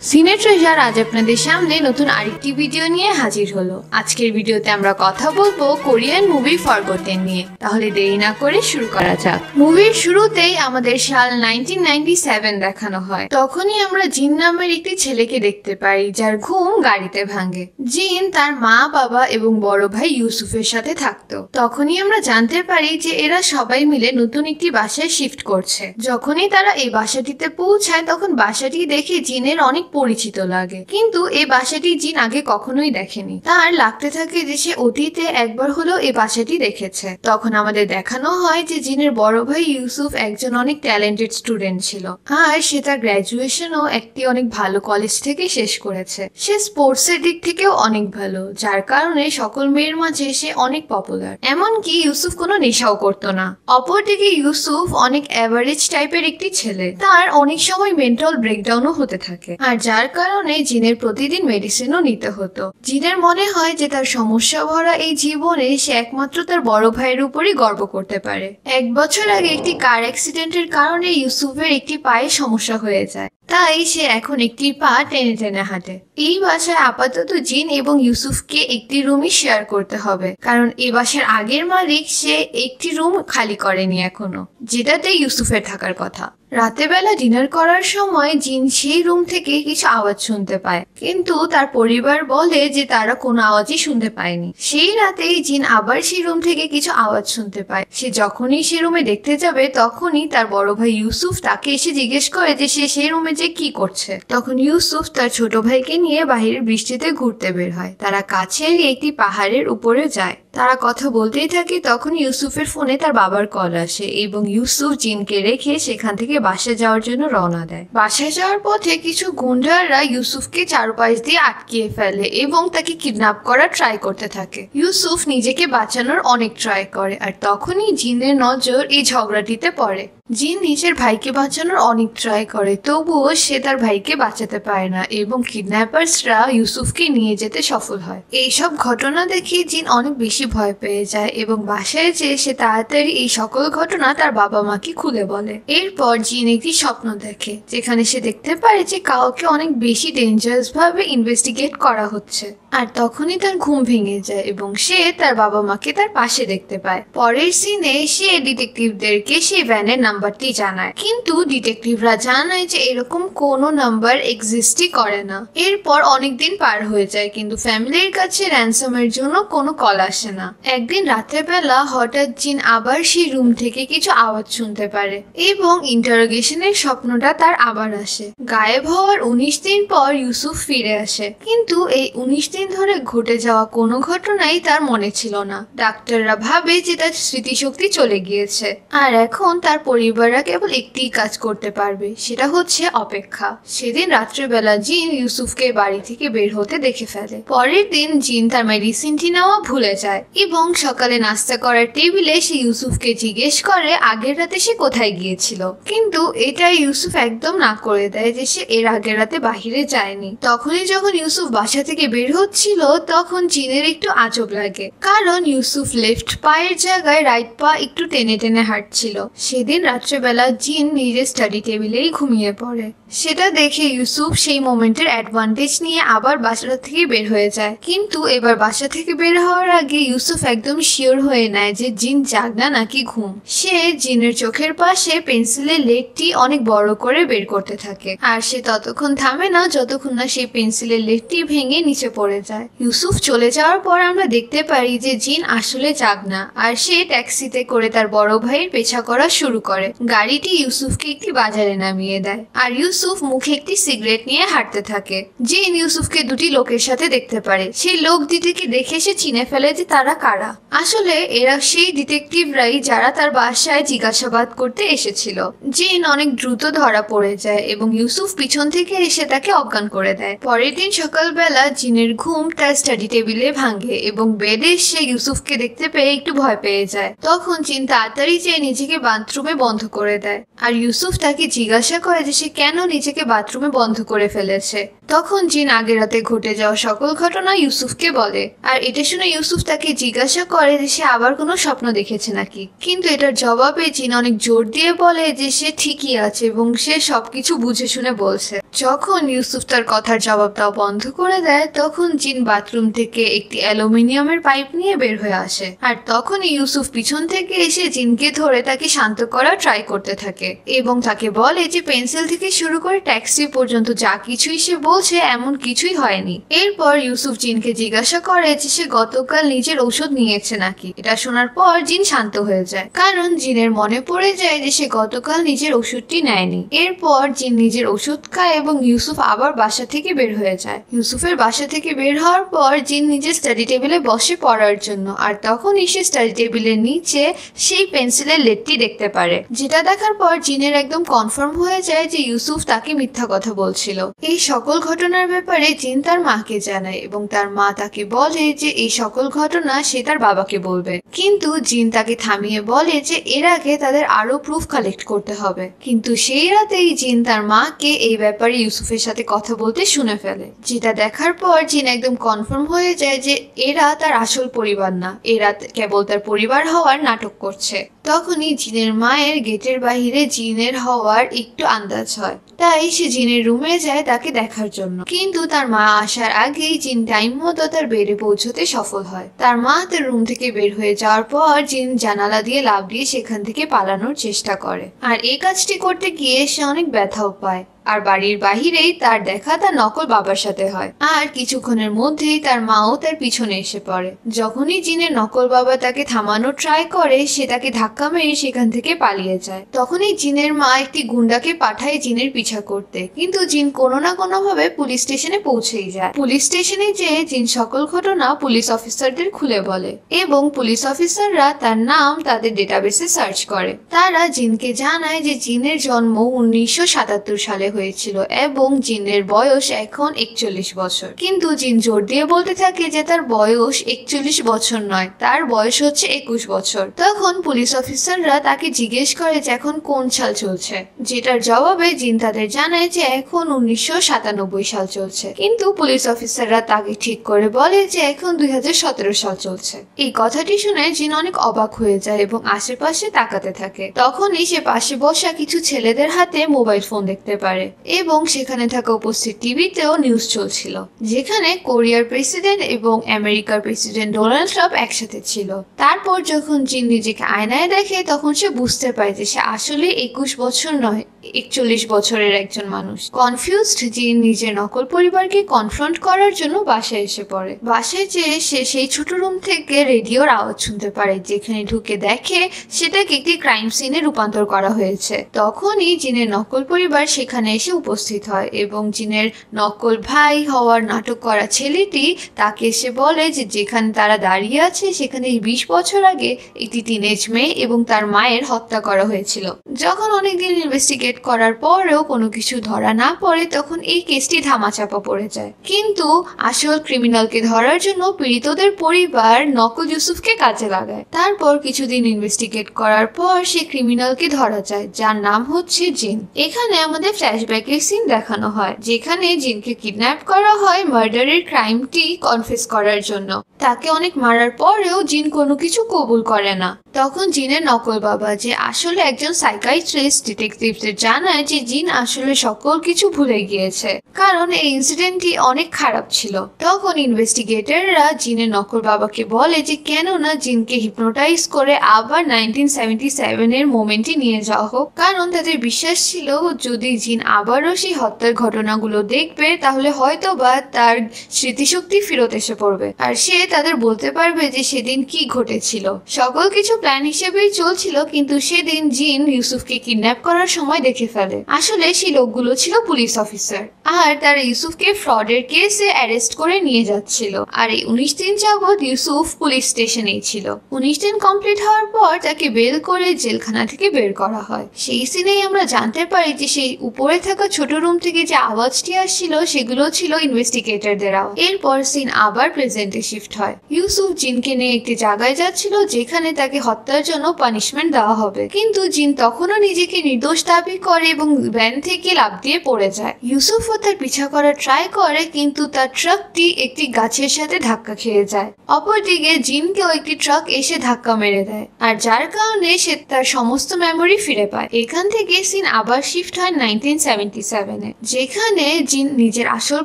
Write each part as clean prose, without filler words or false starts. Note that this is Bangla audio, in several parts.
সিনে ট্রেজার আজ আপনাদের সামনে নতুন আরেকটি ভিডিও নিয়ে হাজির হলো। আজকের ভিডিওতে আমরা কথা বলবো কোরিয়ান মুভি ফরগটেন নিয়ে। তাহলে দেরি না করে শুরু করা যাক। মুভির শুরুতেই আমাদের সাল 1997 দেখানো হয়। তখনই আমরা জিন নামের একটি ছেলেকে দেখতে পাই যার ঘুম গাড়িতে ভাঙে। জিন তার মা, বাবা এবং বড় ভাই ইউসুফের সাথে থাকতো। তখনই আমরা জানতে পারি যে এরা সবাই মিলে নতুন একটি বাসায় শিফট করছে। যখনই তারা এই বাসাটিতে পৌঁছায় তখন বাসাটি দেখে জিনের অনেক পরিচিত লাগে, কিন্তু এই বাসাটি জিন আগে কখনোই দেখেনি। তার লাগতে থাকে যে সে অতীতে একবার হলেও এই বাসাটি দেখেছে। তখন আমাদের দেখানো হয় যে জিনের বড় ভাই ইউসুফ একজন অনেক ট্যালেন্টেড স্টুডেন্ট ছিল, আর সে তার গ্র্যাজুয়েশনও একটি অনেক ভালো কলেজ থেকে শেষ করেছে। সে স্পোর্টসের দিক থেকেও অনেক ভালো, যার কারণে সকল মেয়ের মাঝে সে অনেক পপুলার। এমনকি ইউসুফ কোনো নেশাও করতো না। অপরদিকে ইউসুফ অনেক অ্যাভারেজ টাইপের একটি ছেলে। তার অনেক সময় মেন্টাল ব্রেকডাউনও হতে থাকে, আর যার কারণে জিনের প্রতিদিন মেডিসিনও নিতে হতো। জিনের মনে হয় যে তার সমস্যা ভরা এই জীবনে সে একমাত্র তার বড় ভাইয়ের উপরই গর্ব করতে পারে। 1 বছর আগে একটি কার অ্যাক্সিডেন্টের কারণে ইউসুফের একটি পায়ে সমস্যা হয়ে যায়, তাই সে এখন একটি পা টেনে টেনে হাঁটে। এই বাসায় আপাতত জিন এবং ইউসুফকে একটি রুমই শেয়ার করতে হবে, কারণ এই বাসার আগের মালিক সে একটি রুম খালি করেনি এখনো, যেটাতে ইউসুফের থাকার কথা। রাতে বেলা ডিনার করার সময় জিন সেই রুম থেকে কিছু আওয়াজ শুনতে পায়, কিন্তু তার পরিবার বলে যে তারা কোনো আওয়াজই শুনতে পায়নি। সেই রাতেই জিন আবার সেই রুম থেকে কিছু আওয়াজ শুনতে পায়। সে যখনই সে রুমে দেখতে যাবে তখনই তার বড় ভাই ইউসুফ তাকে এসে জিজ্ঞেস করে যে সে সেই রুমে যে কি করছে। তখন ইউসুফ তার ছোট ভাইকে নিয়ে বাহিরের বৃষ্টিতে ঘুরতে বের হয়। তারা কাছের একটি পাহাড়ের উপরে যায়। তারা কথা বলতেই থাকে, তখন ইউসুফের ফোনে তার বাবার কল আসে এবং ইউসুফ জিনকে রেখে সেখান থেকে বাসায় যাওয়ার জন্য রওনা দেয়। বাসায় যাওয়ার পথে কিছু গুন্ডাররা ইউসুফকে চারপাশ দিয়ে আটকিয়ে ফেলে এবং তাকে কিডন্যাপ করার ট্রাই করতে থাকে। ইউসুফ নিজেকে বাঁচানোর অনেক ট্রাই করে, আর তখনই জিনের নজর এই ঝগড়াটিতে পড়ে। জিন নিজের ভাইকে বাঁচানোর অনেক ট্রাই করে, তবুও সে তার ভাইকে বাঁচাতে পারে না এবং কিডন্যাপার্সরা ইউসুফকে নিয়ে যেতে সফল হয়। এইসব ঘটনা দেখে জিন অনেক বেশি ভয় পেয়ে যায় এবং বাসায় যেয়ে সে তাড়াতাড়ি এই সকল ঘটনা তার বাবা মাকে খুলে বলে। এরপর জিন একটি স্বপ্ন দেখে, যেখানে সে দেখতে পারে যে কাউকে অনেক বেশি ডেঞ্জারাস ভাবে ইনভেস্টিগেট করা হচ্ছে, আর তখনই তার ঘুম ভেঙে যায় এবং সে তার বাবা মাকে তার পাশে দেখতে পায়। পরের সিনে সে ডিটেকটিভদেরকে সেই ভ্যানের নাম্বারটি জানায়, কিন্তু ডিটেকটিভরা জানায় যে এরকম কোনো নাম্বার এক্সিস্টই করে না। এরপর অনেকদিন পার হয়ে যায়, কিন্তু ফ্যামিলির কাছে র্যানসামের জন্য কোনো কল আসে না। একদিন রাতের বেলা হঠাৎ জিন আবার সেই রুম থেকে কিছু আওয়াজ শুনতে পারে এবং ইন্টারোগেশনের স্বপ্নটা তার আবার আসে। গায়েব হওয়ার 19 দিন পর ইউসুফ ফিরে আসে, কিন্তু এই 19 দিন ধরে ঘটে যাওয়া কোনো ঘটনাই তার মনে ছিল না। ডাক্তাররা ভাবে যে তার স্মৃতিশক্তি চলে গিয়েছে, আর এখন তার পরিবাররা কেবল একটি কাজ করতে পারবে, সেটা হচ্ছে অপেক্ষা। সেদিন রাত্রেবেলা জিন ইউসুফকে বাড়ি থেকে বের হতে দেখে ফেলে। পরের দিন জিন তার মেডিসিনটি নেওয়া ভুলে যায় এবং সকালে নাস্তা করার টেবিলে সে ইউসুফকে জিজ্ঞেস করে আগের রাতে সে কোথায় গিয়েছিল, কিন্তু এটা ইউসুফ একদম না করে দেয় যে সে এর আগের রাতে বাহিরে যায়নি। তখনই যখন ইউসুফ বাসা থেকে বের হচ্ছিল তখন জিনের একটু আজব লাগে, কারণ ইউসুফ লেফট পায়ের জায়গায় রাইট পা একটু টেনে টেনে হাঁটছিল। সেদিন রাত্রেবেলা জিন নিজের স্টাডি টেবিলেই ঘুমিয়ে পড়ে। সেটা দেখে ইউসুফ সেই মোমেন্টের অ্যাডভান্টেজ নিয়ে আবার বাসা থেকে বের হয়ে যায়, কিন্তু এবার বাসা থেকে বের হওয়ার আগে ইউসুফ একদম শিওর হয়ে নেয় যে জিন জাগনা নাকি ঘুম। সে জিনের চোখের পাশে পেন্সিলের লেডটি অনেক বড় করে বের করতে থাকে, আর সে ততক্ষণ থামে না যতক্ষণ না সেই পেন্সিলের লেডটি ভেঙে নিচে পড়ে যায়। ইউসুফ চলে যাওয়ার পর আমরা দেখতে পারি যে জিন আসলে জাগনা, আর সে ট্যাক্সিতে করে তার বড় ভাইয়ের পেছা করা শুরু করে। গাড়িটি ইউসুফকে একটি বাজারে নামিয়ে দেয়, আর ইউসুফ মুখে একটি সিগারেট নিয়ে হাঁটতে থাকে। জিন ইউসুফকে দুটি লোকের সাথে দেখতে পারে। সেই লোক দুটিকে দেখে সে চিনে ফেলে যে তারা কারা। আসলে এরা সেই ডিটেকটিভরাই যারা তার বাসায় জিজ্ঞাসাবাদ করতে এসেছিল। জিন অনেক দ্রুত ধরা পড়ে যায় এবং ইউসুফ পিছন থেকে এসে তাকে অজ্ঞান করে দেয়। পরের দিন সকালবেলা জিনের ঘুম তার স্টাডি টেবিলে ভাঙে এবং বেডে সে ইউসুফকে দেখতে পেয়ে একটু ভয় পেয়ে যায়। তখন জিন তাড়াতাড়ি যেয়ে নিজেকে বাথরুমে বন্ধ করে দেয়, আর ইউসুফ তাকে জিজ্ঞাসা করে যে সে কেন নিজেকে বাথরুমে বন্ধ করে ফেলেছে। তখন জিন আগের রাতে ঘটে যাওয়া সকল ঘটনা ইউসুফকে বলে, আর এটা শুনে ইউসুফ তাকে জিজ্ঞাসা করে যে সে আবার কোনো স্বপ্ন দেখেছে নাকি। কিন্তু এটার জবাবে জিন অনেক জোর দিয়ে বলে যে সে ঠিকই আছে এবং সে সবকিছু বুঝে শুনে বলছে। যখন ইউসুফ তার কথার জবাব দেওয়া বন্ধ করে দেয় তখন জিন বাথরুম থেকে একটি অ্যালুমিনিয়ামের পাইপ নিয়ে বের হয়ে আসে, আর তখনই ইউসুফ পিছন থেকে এসে জিনকে ধরে তাকে শান্ত করার ট্রাই করতে থাকে এবং তাকে বলে যে পেন্সিল থেকে শুরু করে ট্যাক্সি পর্যন্ত যা কিছুই সে বলছে এমন কিছুই হয়নি। এরপর ইউসুফ জিনকে জিজ্ঞাসা করে যে সে গতকাল নিজের ওষুধ নিয়েছে নাকি। এটা শোনার পর জিন শান্ত হয়ে যায়, কারণ জিনের মনে পড়ে যায় যে সে গতকাল নিজের ওষুধটি নেয়নি। এরপর জিন নিজের ওষুধ খায় এবং ইউসুফ আবার বাসা থেকে বের হয়ে যায়। ইউসুফের বাসা থেকে বের হওয়ার পর জিন নিজের স্টাডি টেবিলে বসে পড়ার জন্য, আর তখনই সে স্টাডি টেবিলের নিচে সেই পেন্সিলের লেডটি দেখতে পারে, যেটা দেখার পর জিনের একদম কনফার্ম হয়ে যায় যে ইউসুফ তাকে মিথ্যা কথা বলছিল। এই সকল ঘটনার ব্যাপারে জিন তার মাকে জানায় এবং তার মা তাকে বলে যে এই সকল ঘটনা সে তার বাবাকে বলবে, কিন্তু জিন তাকে থামিয়ে বলে যে এর আগে তাদের আরো প্রুফ কালেক্ট করতে হবে। কিন্তু সেই রাতেই জিন তার মাকে এই ব্যাপারে ইউসুফের সাথে কথা বলতে শুনে ফেলে, যেটা দেখার পর জিন একদম কনফার্ম হয়ে যায় যে এরা তার আসল পরিবার না, এরা কেবল তার পরিবার হওয়ার নাটক করছে। তখনই জিনের মায়ের গেটের বাহিরে জিনের হওয়ার একটু আন্দাজ হয়, তাই সে জিনের রুমে যায় তাকে দেখার জন্য। কিন্তু তার মা আসার আগেই জিন টাইম মতো তার বেডে পৌঁছতে সফল হয়। তার মা তার রুম থেকে বের হয়ে যাওয়ার পর জিন জানালা দিয়ে লাফ দিয়ে সেখান থেকে পালানোর চেষ্টা করে, আর এই কাজটি করতে গিয়ে সে অনেক ব্যথাও পায়। আর বাড়ির বাহিরেই তার দেখা তার নকল বাবার সাথে হয়, আর কিছুক্ষণের মধ্যেই তার মাও তার পিছনে এসে পড়ে। যখনই জিনের নকল বাবা তাকে থামানোর ট্রাই করে সে তাকে ধাক্কা মেরে সেখান থেকে পালিয়ে যায়। তখনই জিনের মা একটি গুন্ডাকে পাঠায় জিনের পিছা করতে, কিন্তু জিন কোনো না কোনো ভাবে পুলিশ স্টেশনে পৌঁছেই যায়। পুলিশ স্টেশনে যেয়ে জিন সকল ঘটনা পুলিশ অফিসারদের খুলে বলে এবং পুলিশ অফিসাররা তার নাম তাদের ডেটাবেসে সার্চ করে। তারা জিনকে জানায় যে জিনের জন্ম 1977 সালে হয়েছিল এবং জিনের বয়স এখন 41 বছর। কিন্তু জিন জোর দিয়ে বলতে থাকে যে তার বয়স 41 বছর নয়, তার বয়স হচ্ছে 21 বছর। তখন পুলিশ অফিসাররা তাকে জিজ্ঞেস করে যে এখন কোন সাল চলছে, যেটার জবাবে জিন তাদের জানায় যে এখন 1997 সাল চলছে। কিন্তু পুলিশ অফিসাররা তাকে ঠিক করে বলে যে এখন 2017 সাল চলছে। এই কথাটি শুনে জিন অনেক অবাক হয়ে যায় এবং আশেপাশে তাকাতে থাকে। তখনই সে পাশে বসা কিছু ছেলেদের হাতে মোবাইল ফোন দেখতে পারে এবং সেখানে থাকা উপস্থিত টিভিতেও নিউজ চলছিল, যেখানে কোরিয়ার প্রেসিডেন্ট এবং আমেরিকার প্রেসিডেন্ট ডোনাল্ড ট্রাম্প একসাথে ছিল। তারপর যখন জিন নিজেকে আয়নায় দেখে তখন সে বুঝতে পারে যে সে আসলে 21 বছর নয়, 41 বছরের একজন মানুষ। কনফিউজড জিন নিজের নকল পরিবারকে কনফ্রন্ট করার জন্য বাসায় এসে পড়ে। বাসায় যেয়ে সে সেই ছোট রুম থেকে রেডিওর আওয়াজ শুনতে পারে, যেখানে ঢুকে দেখে সেটাকে একটি ক্রাইম সিনে রূপান্তর করা হয়েছে। তখনই জিনের নকল পরিবার সেখানে এসে উপস্থিত হয় এবং জিনের নকল ভাই হওয়ার নাটক করা ছেলেটি তাকে এসে বলে যে যেখানে তারা দাঁড়িয়ে আছে সেখানে 20 বছর আগে একটি টিনেজ মেয়ে এবং তার মায়ের হত্যা করা হয়েছিল। যখন অনেকদিন ইনভেস্টিগেট করার পরেও কোনো কিছু ধরা না পড়ে তখন এই কেসটি ধামাচাপা পড়ে যায়। কিন্তু আসল ক্রিমিনালকে ধরার জন্য পীড়িতদের পরিবার নকল ইউসুফকে কাজে লাগায়। তারপর কিছুদিন ইনভেস্টিগেট করার পর সে ক্রিমিনালকে ধরা যায়, যার নাম হচ্ছে জিন। এখানে আমাদের ফ্ল্যাশব্যাকের সিন দেখানো হয়, যেখানে জিনকে কিডন্যাপ করা হয় মার্ডারের ক্রাইমটি কনফেস করার জন্য। তাকে অনেক মারার পরেও জিন কোনো কিছু কবুল করে না। তখন জিনের নকল বাবা, যে আসলে একজন সাইকাইট্রিস্ট, ডিটেকটিভদের জানায় যে জিন আসলে সকল কিছু ভুলে গিয়েছে, কারণ এই ইনসিডেন্টটি অনেক খারাপ ছিল। তখন ইনভেস্টিগেটররা জিনের নকল বাবাকে বলে যে কেন না জিনকে হিপনোটাইজ করে আবার 1977 এর মোমেন্টে নিয়ে যাওয়া হোক, কারণ তাদের বিশ্বাস ছিল যদি জিন আবারও সেই হত্যার ঘটনাগুলো দেখবে তাহলে হয়তো বা তার স্মৃতিশক্তি ফেরত এসে পড়বে, আর সে তাদের বলতে পারবে যে সেদিন কি ঘটেছিল। সকল কিছু প্ল্যান হিসেবেই চলছিল, কিন্তু সেদিন জিন ইউসুফকে কিডন্যাপ করার সময় দেখে ফেলে আসলে সেই লোকগুলো ছিল পুলিশ অফিসার, আর তারা ইউসুফকে ফ্রডের কেসে অ্যারেস্ট করে নিয়ে যাচ্ছিল। আর এই 19 দিন যাবৎ ইউসুফ পুলিশ স্টেশনেই ছিল। 19 দিন কমপ্লিট হওয়ার পর তাকে বেল করে জেলখানা থেকে বের করা হয়। সেই সিনেই আমরা জানতে পারি যে সেই উপরে থাকা ছোট রুম থেকে যে আওয়াজটি আসছিল সেগুলো ছিল ইনভেস্টিগেটরদের আওয়াজ। এরপর সিন আবার প্রেজেন্টে শিফট হয়। ইউসুফ জিনকে নিয়ে একটি জায়গায় যাচ্ছিল যেখানে তাকে হত্যার জন্য পানিশমেন্ট দেওয়া হবে, কিন্তু জিন তখনও নিজেকে নির্দোষ দাবি করে এবং ভ্যান থেকে লাফ দিয়ে পড়ে যায়। ইউসুফও তার পিছা করার ট্রাই করে, কিন্তু তার ট্রাকটি একটি গাছের সাথে ধাক্কা খেয়ে যায়। অপরদিকে জিনকেও একটি ট্রাক এসে ধাক্কা মেরে দেয়, আর যার কারণে সে তার সমস্ত মেমোরি ফিরে পায়। এখান থেকে সিন আবার শিফট হয় 1977-এ, যেখানে জিন নিজের আসল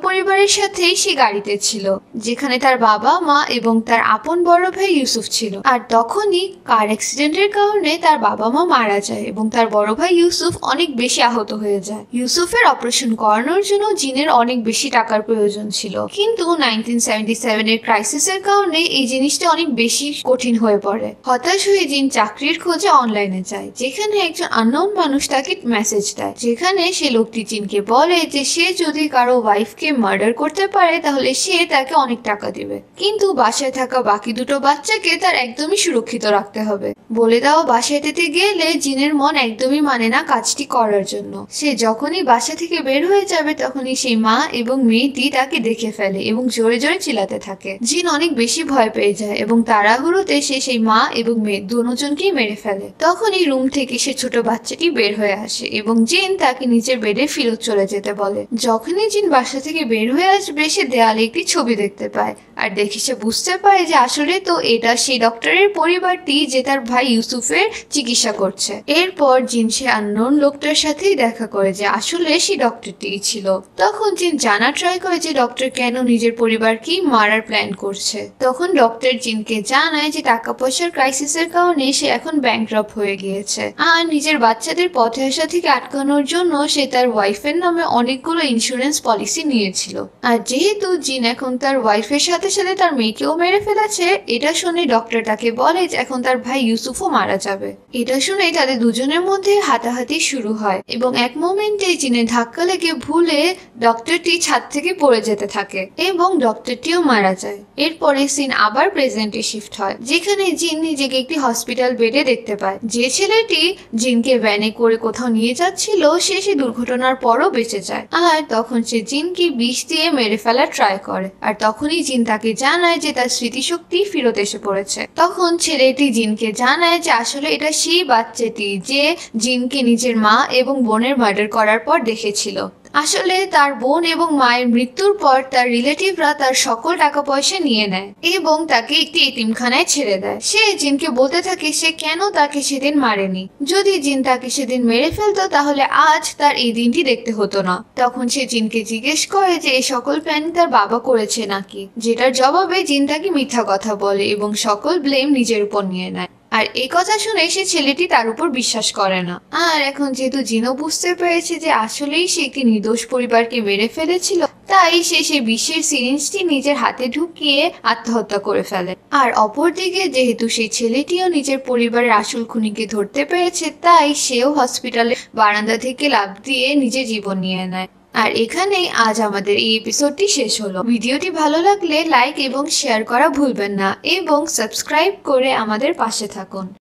পরিবারের সাথেই সে গাড়িতে ছিল, যেখানে তার বাবা মা এবং তার আপন বড় ভাই ইউসুফ ছিল। আর তখনই কার অ্যাক্সিডেন্টের কারণে তার বাবা মা মারা যায় এবং তার বড় ভাই ইউসুফ অনেক বেশি আহত হয়ে যায়। ইউসুফের অপারেশন করানোর জন্য জিনের অনেক বেশি টাকার প্রয়োজন ছিল, কিন্তু 1977-এর ক্রাইসিসের কারণে এই জিনিসটা অনেক বেশি কঠিন হয়ে পড়ে। হতাশ হয়ে জিন চাকরির খোঁজে অনলাইনে যায়, যেখানে একজন আননোন মানুষ তাকে মেসেজ দেয়, যেখানে সে লোকটি জিনকে বলে যে সে যদি কারো ওয়াইফকে মার্ডার করতে পারে তাহলে সে তাকে অনেক টাকা দিবে, কিন্তু বাসায় থাকা বাকি দুটো বাচ্চাকে তার একদমই সুরক্ষিত রাখতে হবে। বলে দাও বাসায় যেতে গেলে জিনের মন একদমই মানে না কাজটি করার জন্য। সে যখনই বাসা থেকে বের হয়ে যাবে তখনই সেই মা এবং মেয়েটি তাকে দেখে ফেলে এবং জোরে জোরে চিল্লাতে থাকে। জিন অনেক বেশি ভয় পেয়ে যায় এবং তাড়াহুড়োতে সে সেই মা এবং মেয়ে দুজনকেই মেরে ফেলে। তখনই রুম থেকে সে ছোট বাচ্চাটি বের হয়ে আসে এবং জিন তাকে নিজের বেডে ফেরত চলে যেতে বলে। যখনই জিন বাসা থেকে বের হয়ে আসবে সে দেয়ালে একটি ছবি দেখতে পায়, আর দেখে সে বুঝতে পারে যে আসলে তো এটা সেই ডক্টরের পরিবারটি যে তার ভাই ইউসুফের চিকিৎসা করছে। এরপর জিন সে আননোন লোকটার সাথেই দেখা করে যে আসলে সেই ডক্টরটি ছিল। তখন জিন জানা ট্রাই করে যে ডক্টর কেন নিজের পরিবারকে মারার প্ল্যান করছে। তখন ডক্টর জিনকে জানায় যে টাকা পয়সার ক্রাইসিসের কারণে সে এখন ব্যাংকরাপ্ট হয়ে গিয়েছে, আর নিজের বাচ্চাদের পথে আসা থেকে আটকানোর জন্য সে তার ওয়াইফের নামে অনেকগুলো ইন্স্যুরেন্স পলিসি নিয়েছিল। আর যেহেতু জিন এখন তার ওয়াইফের সাথে সাথে তার মেয়েকেও মেরে ফেলেছে, এটা শুনে ডক্টর তাকে বলে যে এখন তার ভাই ইউসুফও মারা যাবে। এটা শুনে তাদের দুজনের মধ্যে হাতাহাতি শুরু হয় এবং এক মোমেন্টে জিনের ধাক্কা লেগে ভুলে ডক্টরটি ছাদ থেকে পড়ে যেতে থাকে এবং ডক্টরটিও মারা যায়। এরপরে সিন আবার প্রেজেন্টে শিফট হয়, যেখানে জিন নিজেকে একটি হসপিটাল বেডে দেখতে পায়। যে ছেলেটি জিনকে ভ্যানে করে কোথাও নিয়ে যাচ্ছিল সে দুর্ঘটনার পরও বেঁচে যায়, আর তখন সে জিনকে বিষ দিয়ে মেরে ফেলার ট্রাই করে। আর তখনই জিন তাকে জানায় যে তার স্মৃতিশক্তি ফেরত এসে পড়েছে। তখন ছেলেটি জিনকে জানায় যে আসলে এটা সেই বাচ্চাটি যে জিনকে নিজের মা এবং বোনের মার্ডার করার পর দেখেছিল। আসলে তার বোন এবং মায়ের মৃত্যুর পর তার রিলেটিভরা তার সকল টাকা পয়সা নিয়ে নেয় এবং তাকে একটি এতিমখানায় ছেড়ে দেয়। সে জিনকে বলতে থাকে সে কেন তাকে সেদিন মারেনি। যদি জিন তাকে সেদিন মেরে ফেলতো তাহলে আজ তার এই দিনটি দেখতে হতো না। তখন সে জিনকে জিজ্ঞেস করে যে এই সকল প্ল্যান তার বাবা করেছে নাকি, যেটার জবাবে জিন তাকে মিথ্যা কথা বলে এবং সকল ব্লেম নিজের উপর নিয়ে নেয়। আর এই কথা শুনে সে ছেলেটি তার উপর বিশ্বাস করে না। আর এখন যেহেতু জিনও বুঝতে পেরেছে যে আসলেই সে একটি নির্দোষ পরিবারকে মেরে ফেলেছিল, তাই সে সেই বিষের সিরিঞ্জটি নিজের হাতে ঢুকিয়ে আত্মহত্যা করে ফেলে। আর অপরদিকে যেহেতু সেই ছেলেটিও নিজের পরিবারের আসল খুনিকে ধরতে পেরেছে, তাই সেও হসপিটালের বারান্দা থেকে লাফ দিয়ে নিজের জীবন নিয়ে নেয়। আর এখানেই আজ আমাদের এই এপিসোডটি শেষ হলো। ভিডিওটি ভালো লাগলে লাইক এবং শেয়ার করা ভুলবেন না এবং সাবস্ক্রাইব করে আমাদের পাশে থাকুন।